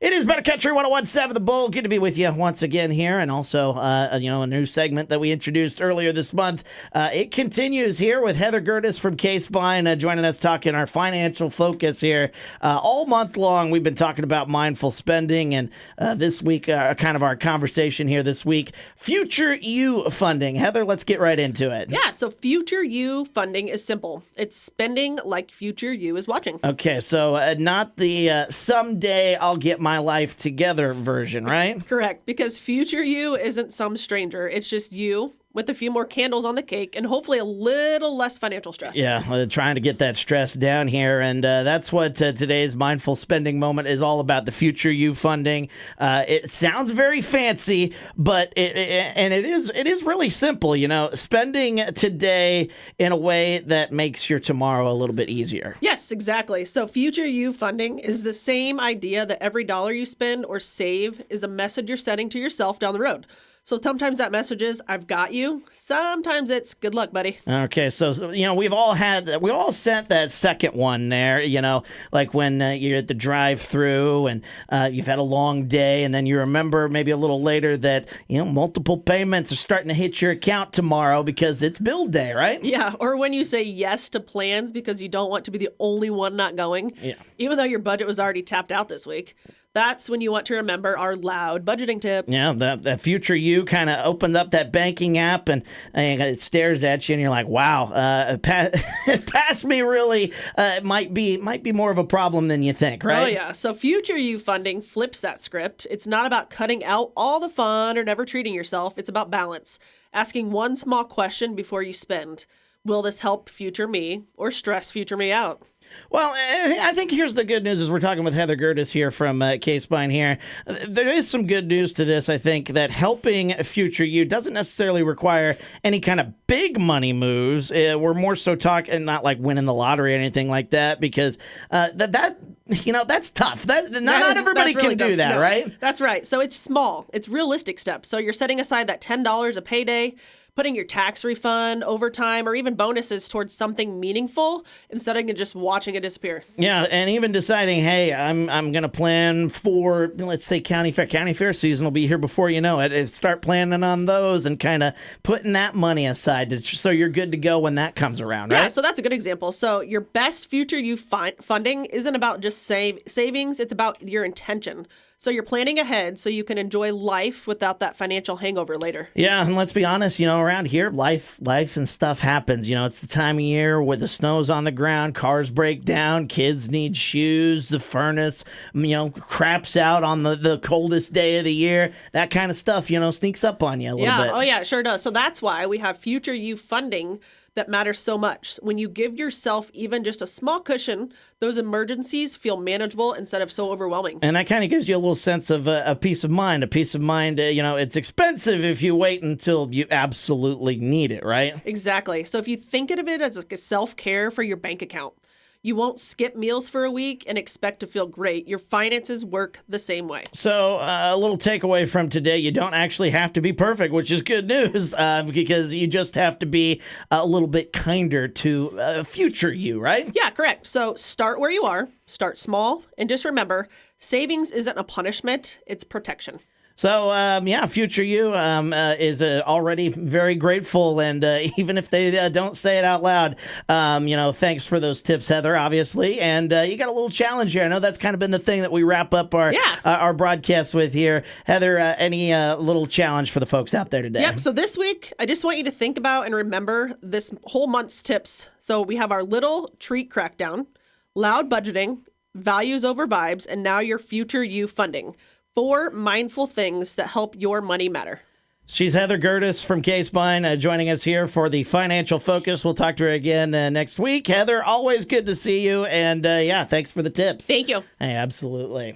It is Better Country 101.7 The Bull. Good to be with you once again here. And also, a new segment that we introduced earlier this month. It continues here with Heather Gerdes from Casebine joining us talking our financial focus here. All month long, we've been talking about mindful spending. And this week, kind of our conversation here this week, Future You funding. Heather, let's get right into it. Yeah, so Future You funding is simple. It's spending like future you is watching. Okay, so not the someday I'll get my life together version, right? Correct, because future you isn't some stranger. It's just you with a few more candles on the cake and hopefully a little less financial stress. Yeah, trying to get that stress down here. And that's what today's mindful spending moment is all about, the Future You funding. It sounds very fancy, but it is really simple, spending today in a way that makes your tomorrow a little bit easier. Yes, exactly. So Future You funding is the same idea that every dollar you spend or save is a message you're sending to yourself down the road. So sometimes that message is, I've got you. Sometimes it's, good luck, buddy. Okay, so we all sent that second one there, like when you're at the drive-through and you've had a long day, and then you remember maybe a little later that, multiple payments are starting to hit your account tomorrow because it's bill day, right? Yeah, or when you say yes to plans because you don't want to be the only one not going, even though your budget was already tapped out this week. That's when you want to remember our loud budgeting tip. Yeah, that Future You kind of opened up that banking app and it stares at you and you're like, wow, past me really might be more of a problem than you think, right? Oh, yeah. So Future You funding flips that script. It's not about cutting out all the fun or never treating yourself. It's about balance. Asking one small question before you spend. Will this help future me or stress future me out? Well, I think here's the good news as we're talking with Heather Gerdes here from Casebine here. There is some good news to this, I think, that helping Future You doesn't necessarily require any kind of big money moves. We're more so talking, not like winning the lottery or anything like that, because that's tough. Not everybody can do that, right? That's right. So it's small. It's realistic steps. So you're setting aside that $10 a payday, putting your tax refund, overtime, or even bonuses towards something meaningful instead of just watching it disappear. Yeah, and even deciding, hey, I'm going to plan for, let's say, county fair. County fair season will be here before you know it. Start planning on those and kind of putting that money aside so you're good to go when that comes around, right? Yeah, so that's a good example. So your best Future You funding isn't about just savings. It's about your intention. So you're planning ahead so you can enjoy life without that financial hangover later. Yeah, and let's be honest, around here, life and stuff happens. It's the time of year where the snow's on the ground, cars break down, kids need shoes, the furnace, craps out on the coldest day of the year. That kind of stuff, sneaks up on you a little bit. Oh yeah, it sure does. So that's why we have Future You funding that matters so much. When you give yourself even just a small cushion, those emergencies feel manageable instead of so overwhelming. And that kind of gives you a little sense of a peace of mind. A peace of mind, it's expensive if you wait until you absolutely need it, right? Exactly. So if you think of it as a self-care for your bank account, you won't skip meals for a week and expect to feel great. Your finances work the same way. So a little takeaway from today, you don't actually have to be perfect, which is good news because you just have to be a little bit kinder to future you, right? Yeah, correct. So start where you are, start small, and just remember, savings isn't a punishment, it's protection. So, Future You is already very grateful, and even if they don't say it out loud, thanks for those tips, Heather, obviously. And you got a little challenge here. I know that's kind of been the thing that we wrap up our broadcast with here. Heather, any little challenge for the folks out there today? Yep, so this week, I just want you to think about and remember this whole month's tips. So we have our little treat crackdown, loud budgeting, values over vibes, and now your Future You funding. 4 mindful things that help your money matter. She's Heather Gerdes from Casebine joining us here for the Financial Focus. We'll talk to her again next week. Heather, always good to see you. And thanks for the tips. Thank you. Hey, absolutely.